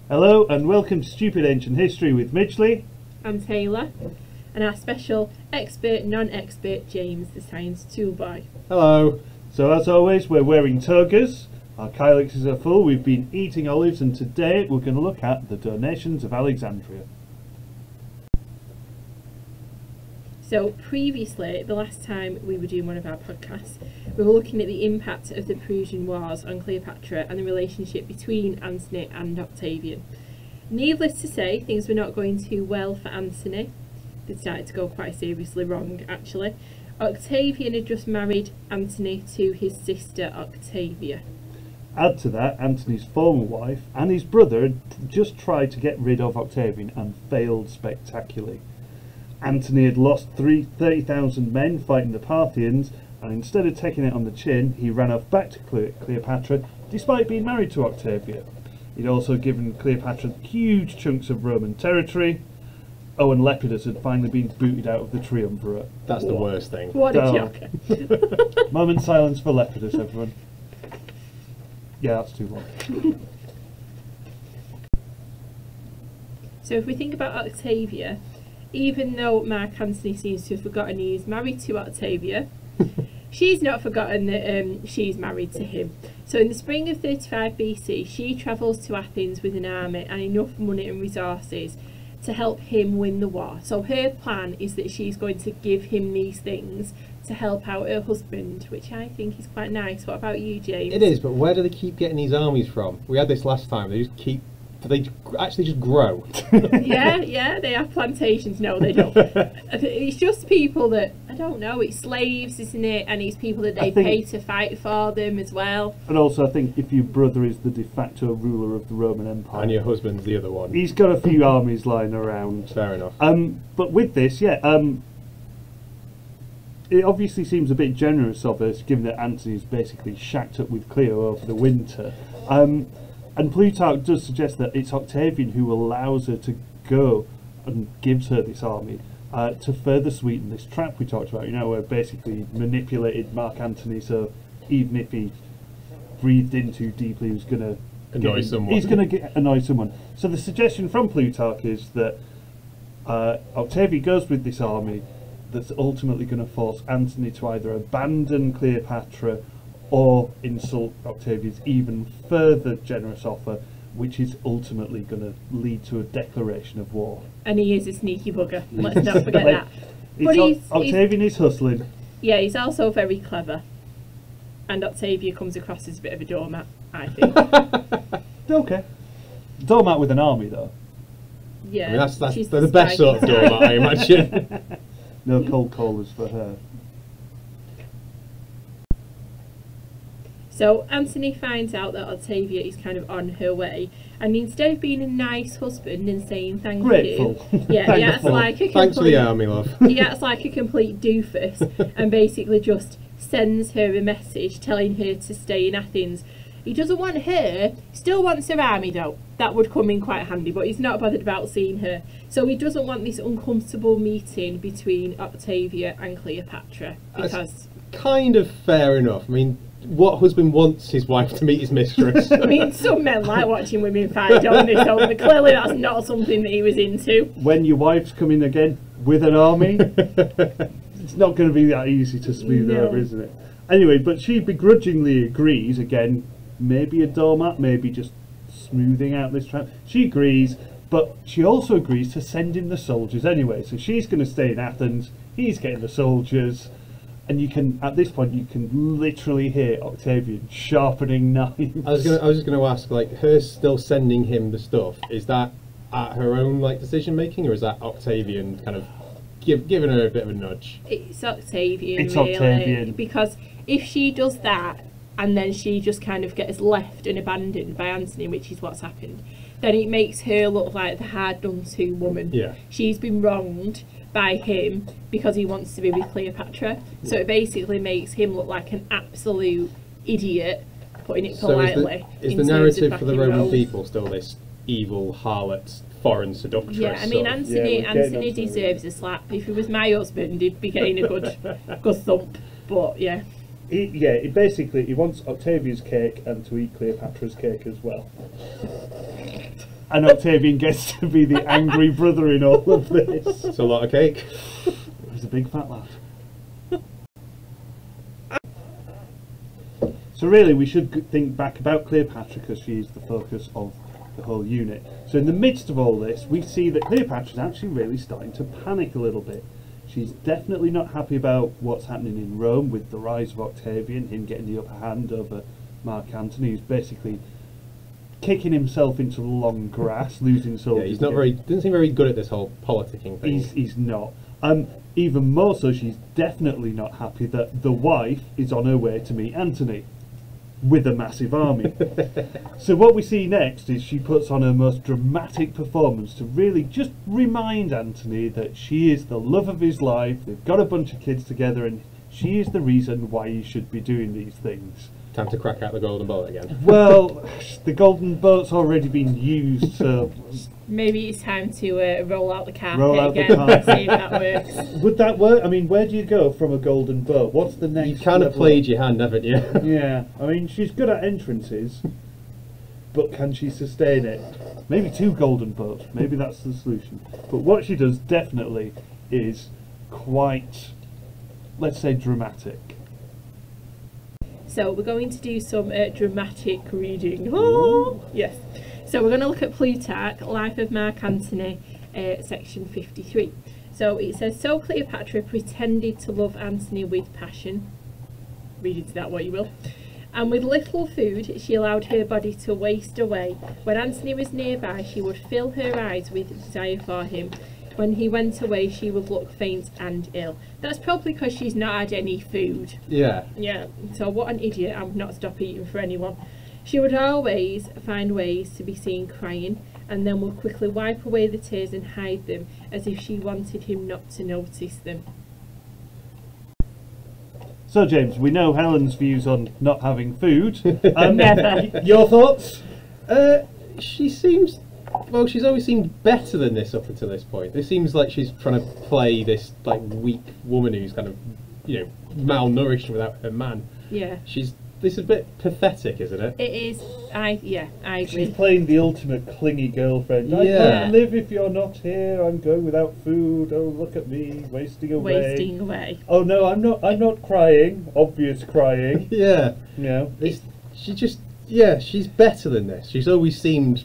Hello and welcome to Stupid Ancient History with Midgley. I'm Taylor, and our special expert, non-expert James, the science toolboy. Hello. So as always, we're wearing togas, our kylixes are full, we've been eating olives, and today we're going to look at the donations of Alexandria. So previously, the last time we were doing one of our podcasts, we were looking at the impact of the Perusian Wars on Cleopatra and the relationship between Antony and Octavian. Needless to say, things were not going too well for Antony. They started to go quite seriously wrong, actually. Octavian had just married Antony to his sister Octavia. Add to that, Antony's former wife and his brother had just tried to get rid of Octavian and failed spectacularly. Antony had lost 30,000 men fighting the Parthians, and instead of taking it on the chin, he ran off back to Cleopatra, despite being married to Octavia. He'd also given Cleopatra huge chunks of Roman territory. Oh, and Lepidus had finally been booted out of the triumvirate. That's the worst thing. What a shocker. Moment silence for Lepidus, everyone. Yeah, that's too long. So if we think about Octavia, even though Mark Antony seems to have forgotten he is married to Octavia, she's not forgotten that she's married to him. So in the spring of 35 BC, she travels to Athens with an army and enough money and resources to help him win the war. So her plan is that she's going to give him these things to help out her husband, which I think is quite nice. What about you, James? It is, but where do they keep getting these armies from? We had this last time. They actually just grow. yeah, they have plantations. No, they don't. It's just people that, I don't know, it's slaves, isn't it? And it's people that they pay to fight for them as well. And also I think if your brother is the de facto ruler of the Roman Empire, And your husband's the other one. he's got a few armies lying around. Fair enough. But with this, it obviously seems a bit generous of us, given that Antony's basically shacked up with Cleo over the winter. And Plutarch does suggest that it's Octavian who allows her to go and gives her this army to further sweeten this trap we talked about. You know, where basically manipulated Mark Antony, so even if he breathed in too deeply, he was going to Annoy someone. He's going to annoy someone. So the suggestion from Plutarch is that Octavia goes with this army that's ultimately going to force Antony to either abandon Cleopatra or insult Octavia's even further generous offer, which is ultimately going to lead to a declaration of war. And he is a sneaky bugger, let's not forget that. But Octavian is hustling. Yeah, he's also very clever. And Octavia comes across as a bit of a doormat, I think. Okay. Doormat with an army, though. Yeah, I mean, that's she's the best sort of doormat, I imagine. No cold callers for her. So Antony finds out that Octavia is kind of on her way, and instead of being a nice husband and saying thank Grateful. you, he acts like a complete, Thanks for the army, love. he acts like a complete doofus and basically just sends her a message telling her to stay in Athens. He doesn't want her, still wants her army though. That would come in quite handy, but he's not bothered about seeing her. So he doesn't want this uncomfortable meeting between Octavia and Cleopatra, because That's kind of fair enough. I mean, what husband wants his wife to meet his mistress? I mean, some men like watching women fight, don't they? So clearly that's not something that he was into. When your wife's coming again with an army, it's not going to be that easy to smooth over, isn't it? Anyway, but she begrudgingly agrees, again, maybe a doormat, maybe just smoothing out this trap. She agrees, but she also agrees to send him the soldiers anyway. So she's going to stay in Athens, he's getting the soldiers. And you can, at this point, you can literally hear Octavian sharpening knives. I was just going to ask, like, her still sending him the stuff, is that at her own decision making, or is that Octavian kind of giving her a bit of a nudge? It's Octavian, It's really. Octavian. Because if she does that, and then she just kind of gets left and abandoned by Antony, which is what's happened, then it makes her look like the hard done to woman. Yeah. She's been wronged by him because he wants to be with Cleopatra. So it basically makes him look like an absolute idiot, putting it politely. So is the narrative for the Roman people still this evil harlot foreign seductress? Yeah, I mean, Antony deserves a slap. If he was my husband, he'd be getting a good thump. But yeah. Basically he wants Octavia's cake and to eat Cleopatra's cake as well. And Octavian gets to be the angry brother in all of this. It's a lot of cake. He's a big fat lad. So really we should think back about Cleopatra because she is the focus of the whole unit. So in the midst of all this, we see that Cleopatra is actually really starting to panic a little bit. She's definitely not happy about what's happening in Rome with the rise of Octavian, him getting the upper hand over Mark Antony, who's basically kicking himself into the long grass, losing soldiers. Yeah, he's not very. Doesn't seem very good at this whole politicking thing. He's not. Even more so, she's definitely not happy that the wife is on her way to meet Antony with a massive army. So what we see next is she puts on her most dramatic performance to really just remind Antony that she is the love of his life. They've got a bunch of kids together and she is the reason why he should be doing these things. Time to crack out the golden boat again. Well, the golden boat's already been used, so maybe it's time to roll out the carpet Roll out the again carpet. and see if that works. would that work? I mean, where do you go from a golden boat? What's the next You kind of level? played your hand, haven't you? Yeah, I mean, she's good at entrances, but can she sustain it? Maybe 2 golden boats, maybe that's the solution. But what she does definitely is quite, let's say, dramatic. So we're going to do some dramatic reading. Oh, yes. So we're going to look at Plutarch, Life of Mark Antony, section 53. So it says, so Cleopatra pretended to love Antony with passion. Read into that what you will. And with little food, she allowed her body to waste away. When Antony was nearby, she would fill her eyes with desire for him. When he went away, she would look faint and ill. That's probably because she's not had any food. Yeah. Yeah, so what an idiot. I would not stop eating for anyone. She would always find ways to be seen crying, and then would quickly wipe away the tears and hide them, as if she wanted him not to notice them. So, James, we know Helen's views on not having food. Never. Your thoughts? She seems. Well, she's always seemed better than this up until this point. It seems like she's trying to play this like weak woman who's kind of, you know, malnourished without her man. Yeah. This is a bit pathetic, isn't it? It is. I agree. She's playing the ultimate clingy girlfriend. I Yeah. can't live if you're not here. I'm going without food. Oh, look at me, wasting away. Wasting away. Oh no, I'm not crying. Obvious crying. Yeah. You know. She's better than this. She's always seemed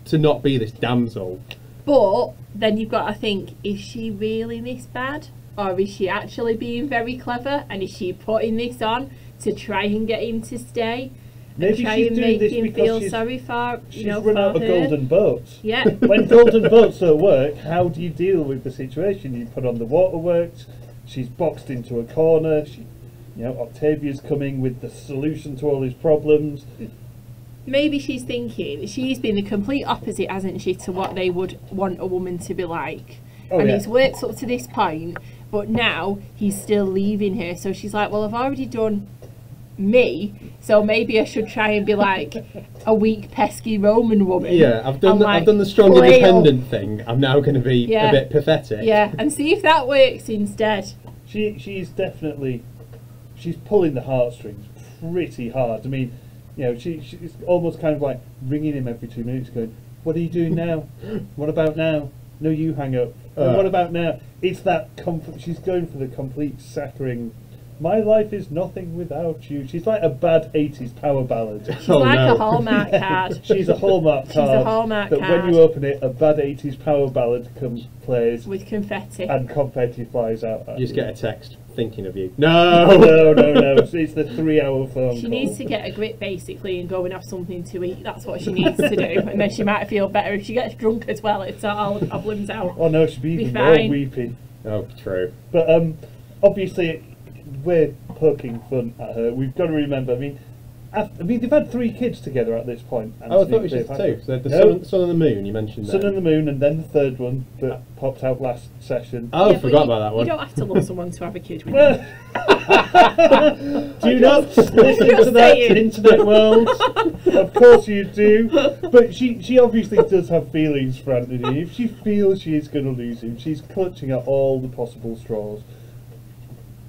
to not be this damsel. But then you've got to think, is she really this bad? Or is she actually being very clever? And is she putting this on to try and get him to stay? Maybe and try she's and doing make this him because feel she's- sorry for, She's you know, run for out of her. golden boats. Yeah. When golden boats don't work, how do you deal with the situation? You put on the waterworks. She's boxed into a corner. Octavia's coming with the solution to all his problems. Maybe she's thinking, she's been the complete opposite, hasn't she, to what they would want a woman to be like. Oh, and yeah. he's worked up to this point, but now he's still leaving her. So she's like, well, I've already done me, so maybe I should try and be like a weak, pesky Roman woman. Yeah, I've done and, I've done the strong flail. independent thing. I'm now going to be a bit pathetic. Yeah, and see if that works instead. She's definitely, she's pulling the heartstrings pretty hard. I mean, she's almost kind of like ringing him every 2 minutes going, what are you doing now? What about now? No, you hang up. What about now? It's that she's going for the complete saccharine. My life is nothing without you. She's like a bad 80s power ballad. She's like a Hallmark card. She's a Hallmark card. She's a Hallmark that card. when you open it, a bad 80s power ballad plays With confetti. and confetti flies out. At You just you. get a text thinking of you. No! No. It's the 3-hour phone She call. needs to get a grip basically and go and have something to eat. That's what she needs to do. And then she might feel better. If she gets drunk as well, it's all the problems out. Oh no, she'd be Be even more fine. weepy. Oh, true. But obviously, we're poking fun at her. We've got to remember. I mean, they've had 3 kids together at this point. Oh, I Anthony thought it was and just Cleopatra. 2. So the No. sun and the moon, you mentioned Sun that. and the Moon, and then the 3rd one that popped out last session. Oh, Yeah, forgot but about that one. You don't have to love someone to have a kid with Well, you. do not listen to that saying. internet world. Of course you do. But she obviously does have feelings for Anthony. If she feels she is going to lose him, she's clutching at all the possible straws.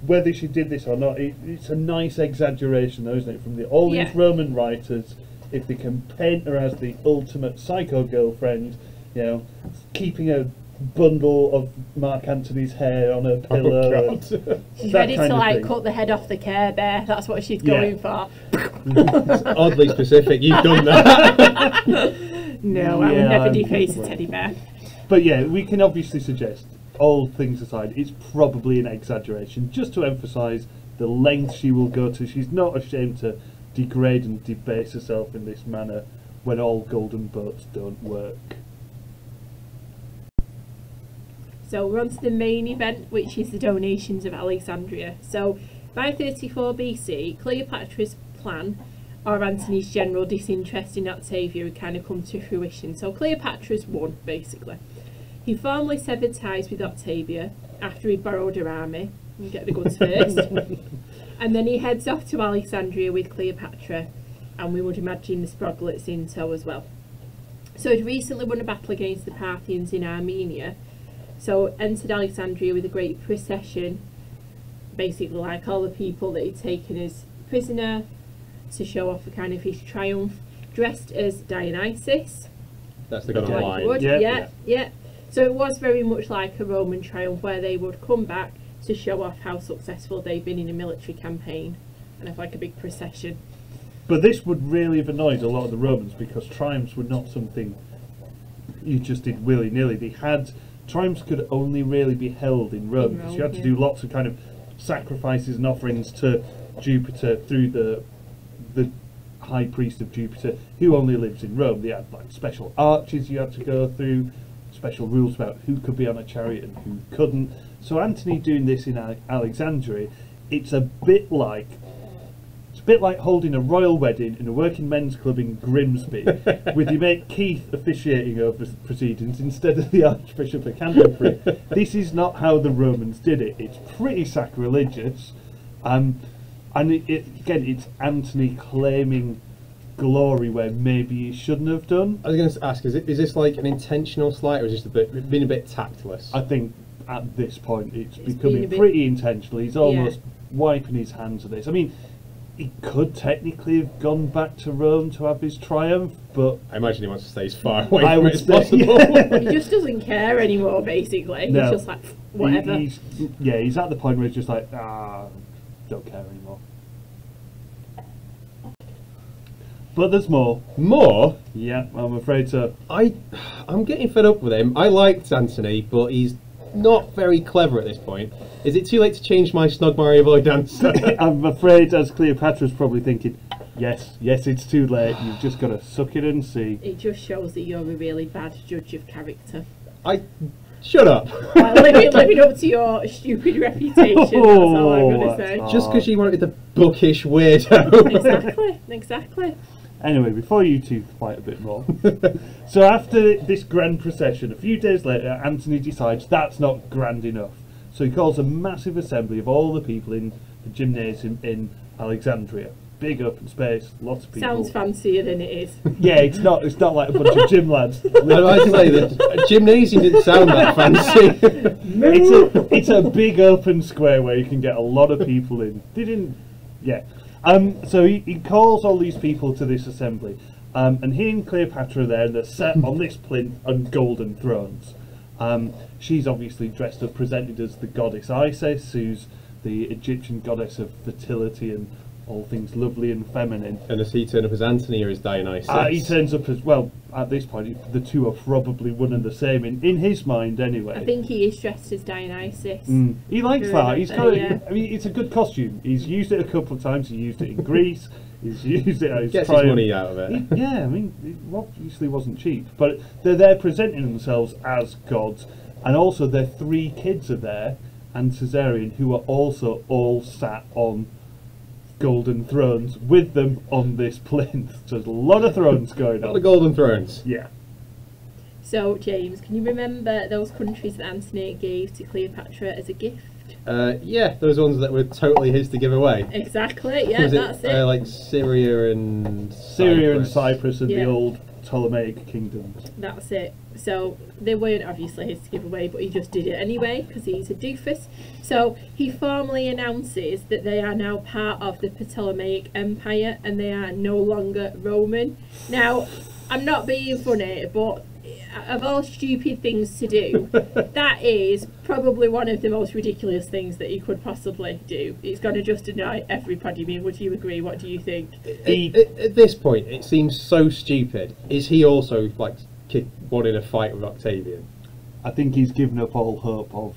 Whether she did this or not, it's a nice exaggeration, though, isn't it? From all Yeah. these Roman writers, if they can paint her as the ultimate psycho girlfriend, you know, keeping a bundle of Mark Antony's hair on her pillow. Oh, God. She's ready to like cut the head off the Care Bear. That's what she's going for. It's oddly specific. You've done that. No, I would never deface a teddy bear. But yeah, we can obviously suggest, all things aside, it's probably an exaggeration, just to emphasise the length she will go to. She's not ashamed to degrade and debase herself in this manner when all golden boats don't work. So we're on to the main event, which is the donations of Alexandria. So by 34 BC, Cleopatra's plan, or Antony's general disinterest in Octavia, had kind of come to fruition. So Cleopatra's won, basically. He formally severed ties with Octavia after he borrowed her army. You get the goods first. And then he heads off to Alexandria with Cleopatra, and we would imagine the Sproglets in tow as well. So he'd recently won a battle against the Parthians in Armenia, so entered Alexandria with a great procession, basically like all the people that he'd taken as prisoner, to show off a kind of his triumph, dressed as Dionysus. That's the god of wine. Yeah. So it was very much like a Roman triumph, where they would come back to show off how successful they've been in a military campaign and have like a big procession. But this would really have annoyed a lot of the Romans, because triumphs were not something you just did willy-nilly. They had triumphs could only really be held in Rome, because you had to do lots of kind of sacrifices and offerings to Jupiter through the high priest of Jupiter, who only lives in Rome. They had like special arches you had to go through, special rules about who could be on a chariot and who couldn't. So Antony doing this in Alexandria, it's a bit like holding a royal wedding in a working men's club in Grimsby, with your mate Keith officiating over the proceedings instead of the Archbishop of Canterbury. This is not how the Romans did it. It's pretty sacrilegious, and again, it's Antony claiming glory where maybe he shouldn't have done. I was going to ask, is this like an intentional slight, or is it just being a bit tactless? I think at this point it's becoming pretty intentional. He's almost wiping his hands of this. I mean, he could technically have gone back to Rome to have his triumph, but I imagine he wants to stay as far away from it as possible. He just doesn't care anymore, basically. No. He's just like, whatever. He's at the point where he's just like, don't care anymore. But there's more. More? Yeah, I'm afraid so. I'm getting fed up with him. I liked Antony, but he's not very clever at this point. Is it too late to change my Snog Mario Boy dancer? I'm afraid, as Cleopatra's probably thinking, yes, it's too late. You've just got to suck it and see. It just shows that you're a really bad judge of character. Shut up. Living up to your stupid reputation, that's all I'm going to say. Just because you wanted the bookish weirdo. Exactly. Anyway, before you two fight a bit more. So after this grand procession, a few days later, Antony decides that's not grand enough. So he calls a massive assembly of all the people in the gymnasium in Alexandria. Big open space, lots of people. Sounds fancier than it is. Yeah, it's not like a bunch of gym lads. I say that gymnasium didn't sound that fancy. It's a big open square where you can get a lot of people in. So he calls all these people to this assembly, and he and Cleopatra are there, and they're sat on this plinth on golden thrones. She's obviously dressed up, presented as the goddess Isis, who's the Egyptian goddess of fertility and all things lovely and feminine. And does he turn up as Antony or as Dionysus? He turns up as, well, at this point, the two are probably one and the same, in his mind anyway. I think he is dressed as Dionysus. He likes that. He's got I mean, it's a good costume. He's used it a couple of times. He used it in Greece. He's used it as gets his money out of it. I mean, it obviously wasn't cheap. But they're there presenting themselves as gods, and also their three kids are there, and Caesarion, who are also all sat on golden thrones with them on this plinth. So there's a lot of thrones going on. A lot of golden thrones. Yeah. So, James, can you remember those countries that Antony gave to Cleopatra as a gift? Yeah, those ones that were totally his to give away. Exactly, yeah, that's it. Like Syria and Cyprus and Yeah. the old Ptolemaic kingdoms. That's it. So they weren't obviously his to give away, but he just did it anyway because he's a doofus. So he formally announces that they are now part of the Ptolemaic Empire and they are no longer Roman. Now, I'm not being funny, but of all stupid things to do, that is probably one of the most ridiculous things that he could possibly do. It's going to just annoy everybody. I mean, would you agree? What do you think? At this point, it seems so stupid. Is he also like wanting a fight with Octavian? I think he's given up all hope of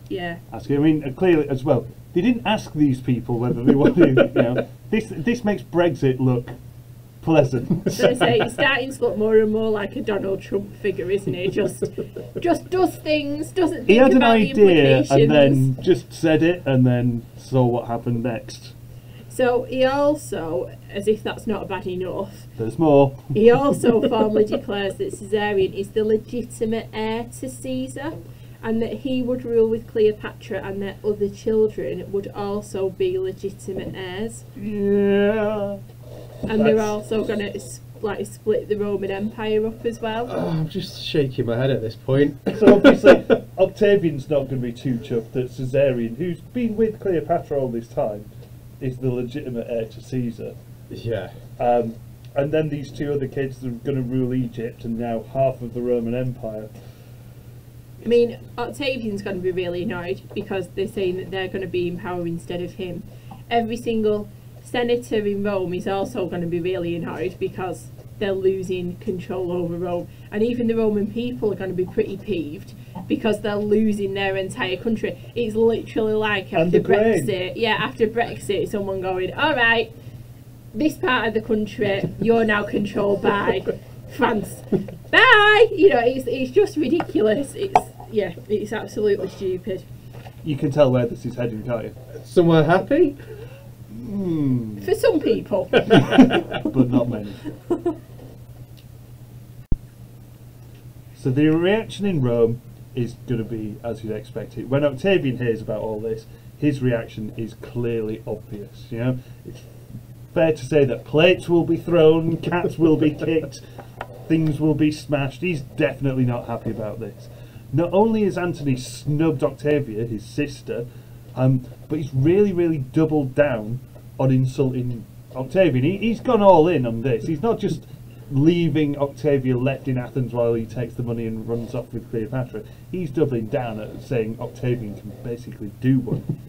Yeah. asking. I mean, clearly as well, they didn't ask these people whether they wanted. This makes Brexit look pleasant. I was going to say, it's starting to look more and more like a Donald Trump figure, isn't it? Just does things, doesn't think He had an about the idea implications. and then just said it and then saw what happened next. So he also, as if that's not bad enough, There's more. he also formally declares that Caesarion is the legitimate heir to Caesar and that he would rule with Cleopatra and their other children would also be legitimate heirs. Yeah. And they're also going to split the Roman Empire up as well. Oh, I'm just shaking my head at this point. So obviously Octavian's not going to be too chuffed that Caesarion, who's been with Cleopatra all this time, is the legitimate heir to Caesar. Yeah. And then these two other kids are going to rule Egypt and now half of the Roman Empire. I mean, Octavian's going to be really annoyed because they're saying that they're going to be in power instead of him. Every single senator in Rome is also going to be really annoyed because they're losing control over Rome. And even the Roman people are going to be pretty peeved because they're losing their entire country. It's literally like after Brexit. Yeah, after Brexit, someone going, all right, this part of the country, you're now controlled by France. Bye! It's just ridiculous. It's absolutely stupid. You can tell where this is heading, can't you? Somewhere happy? For some people. But not many. So the reaction in Rome is going to be as you'd expect it. When Octavian hears about all this, his reaction is clearly obvious. It's fair to say that plates will be thrown, cats will be kicked, things will be smashed. He's definitely not happy about this. Not only has Antony snubbed Octavia, his sister, but he's really doubled down on insulting Octavian. He's gone all in on this. He's not just leaving Octavia left in Athens while he takes the money and runs off with Cleopatra. He's doubling down at saying Octavian can basically do one.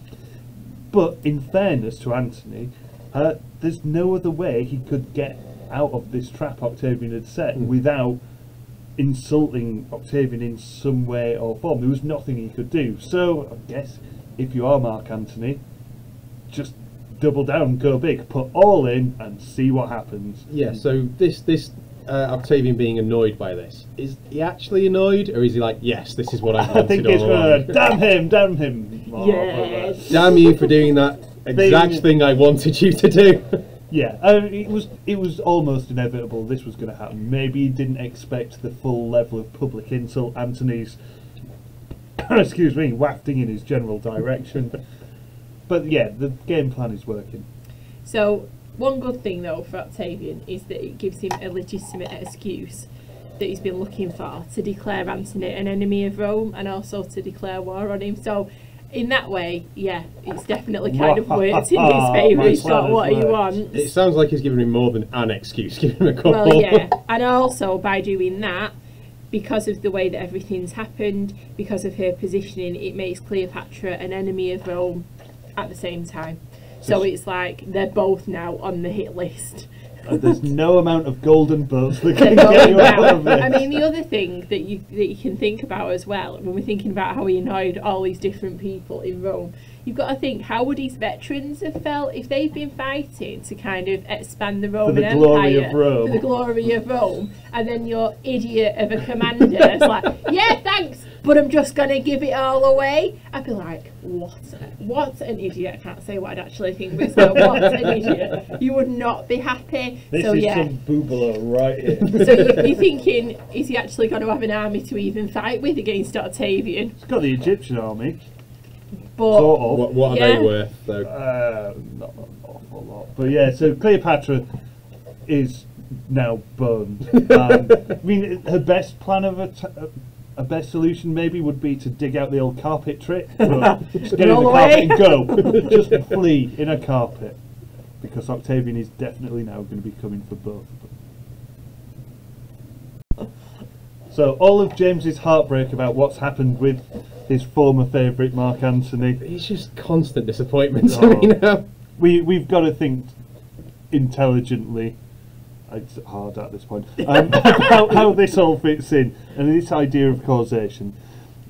But in fairness to Antony, there's no other way he could get out of this trap Octavian had set without insulting Octavian in some way or form. There was nothing he could do. So I guess if you are Mark Antony, just double down, go big, put all in and see what happens. Yeah, so this Octavian being annoyed by this, is he actually annoyed or is he like, yes, this is what I wanted I think all he's along? damn him. Yes. Damn you for doing that exact thing I wanted you to do. Yeah, it was almost inevitable this was going to happen. Maybe he didn't expect the full level of public insult Antony's wafting in his general direction. But yeah, the game plan is working. So, one good thing though for Octavian is that it gives him a legitimate excuse that he's been looking for to declare Antony an enemy of Rome and also to declare war on him. So, in that way, yeah, it's definitely kind of worked in his favour. He's got what he wants. It sounds like he's giving him more than an excuse, giving him a couple. Well, yeah, and also by doing that, because of the way that everything's happened, because of her positioning, it makes Cleopatra an enemy of Rome at the same time. So it's like they're both now on the hit list. There's no amount of golden boats that can get you out of this. I mean, the other thing that you can think about as well, when we're thinking about how he annoyed all these different people in Rome, you've got to think, how would his veterans have felt if they've been fighting to kind of expand the Roman Empire for the glory of Rome, and then your idiot of a commander is like, yeah, thanks, but I'm just going to give it all away. I'd be like, what an idiot. I can't say what I'd actually think, but it's like, what an idiot. You would not be happy. This so, is yeah. some boobala right here. So you're thinking, is he actually going to have an army to even fight with against Octavian? He's got the Egyptian army. But Sort of. What are Yeah. they worth, though? Not an awful lot. But yeah, so Cleopatra is now burned. I mean, her best plan of a best solution maybe would be to dig out the old carpet trick. Just get in the carpet and go. Just flee in a carpet. Because Octavian is definitely now going to be coming for both of them. So all of James's heartbreak about what's happened with his former favourite Mark Antony. It's just constant disappointment to me now. We've got to think intelligently. It's hard at this point. About how this all fits in and this idea of causation.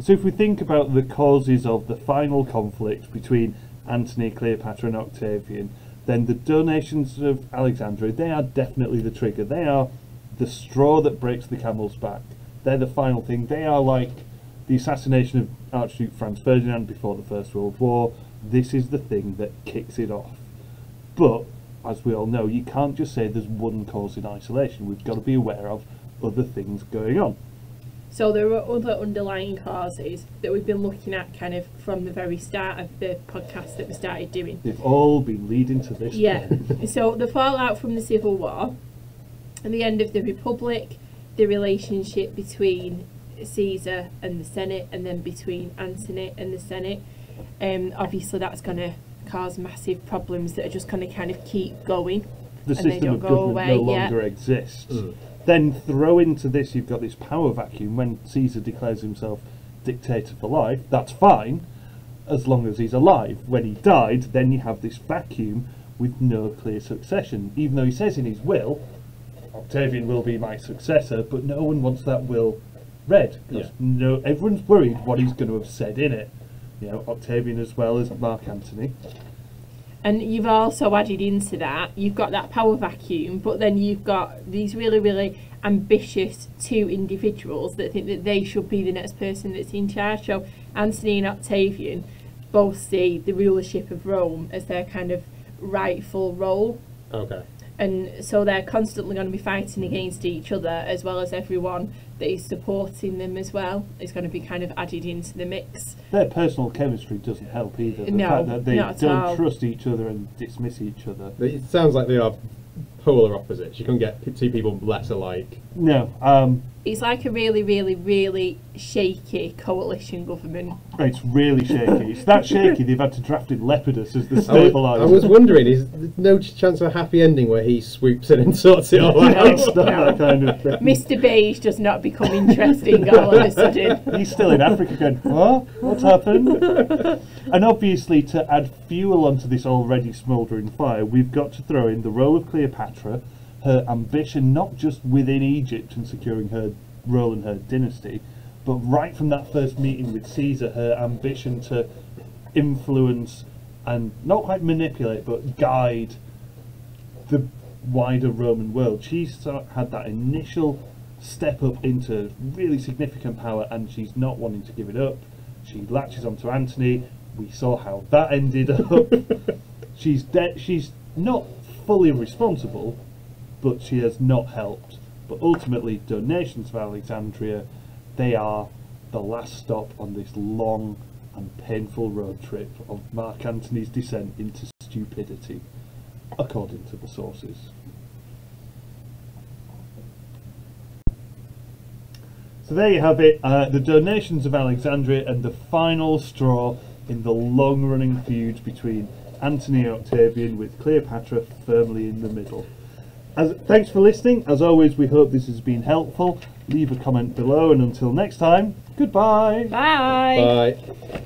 So if we think about the causes of the final conflict between Antony, Cleopatra and Octavian, then the donations of Alexandria, they are definitely the trigger. They are the straw that breaks the camel's back. They're the final thing. They are like the assassination of Archduke Franz Ferdinand before the First World War. This is the thing that kicks it off. But as we all know, you can't just say there's one cause in isolation. We've got to be aware of other things going on. So there are other underlying causes that we've been looking at kind of from the very start of the podcast that we started doing. They've all been leading to this. Yeah. So the fallout from the Civil War, and the end of the Republic, the relationship between Caesar and the Senate, and then between Antony and the Senate. Obviously that's going to cause massive problems that are just going to kind of keep going. The system of government no longer exists. Then throw into this, you've got this power vacuum. When Caesar declares himself dictator for life, that's fine, as long as he's alive. When he died, then you have this vacuum with no clear succession. Even though he says in his will, Octavian will be my successor, but no one wants that will read. Because everyone's worried what he's going to have said in it. You know, Octavian as well as Mark Antony. And you've also added into that, you've got that power vacuum, but then you've got these really, really ambitious two individuals that think that they should be the next person that's in charge. So Antony and Octavian both see the rulership of Rome as their kind of rightful role. Okay. And so they're constantly going to be fighting against each other, as well as everyone that is supporting them as well is going to be kind of added into the mix. Their personal chemistry doesn't help either. The fact that they don't trust each other and dismiss each other. It sounds like they are polar opposites. You can get two people less alike. No. It's like a really, really, really shaky coalition government. It's really shaky. It's that shaky they've had to draft in Lepidus as the stabiliser. I was wondering, is there no chance of a happy ending where he swoops in and sorts it all out? It's not that kind of thing. Mr. Beige does not become interesting all of a sudden. He's still in Africa going, what? What's happened? And obviously, to add fuel onto this already smouldering fire, we've got to throw in the role of Cleopatra, her ambition not just within Egypt and securing her role in her dynasty, but right from that first meeting with Caesar, her ambition to influence and not quite manipulate but guide the wider Roman world. She's had that initial step up into really significant power, and she's not wanting to give it up. She latches onto Antony. We saw how that ended up. She's not fully responsible, but she has not helped. But ultimately, donations of Alexandria, they are the last stop on this long and painful road trip of Mark Antony's descent into stupidity, according to the sources. So there you have it, the donations of Alexandria and the final straw in the long-running feud between Antony and Octavian, with Cleopatra firmly in the middle. Thanks for listening. As always, we hope this has been helpful. Leave a comment below, and until next time, goodbye. Bye. Bye.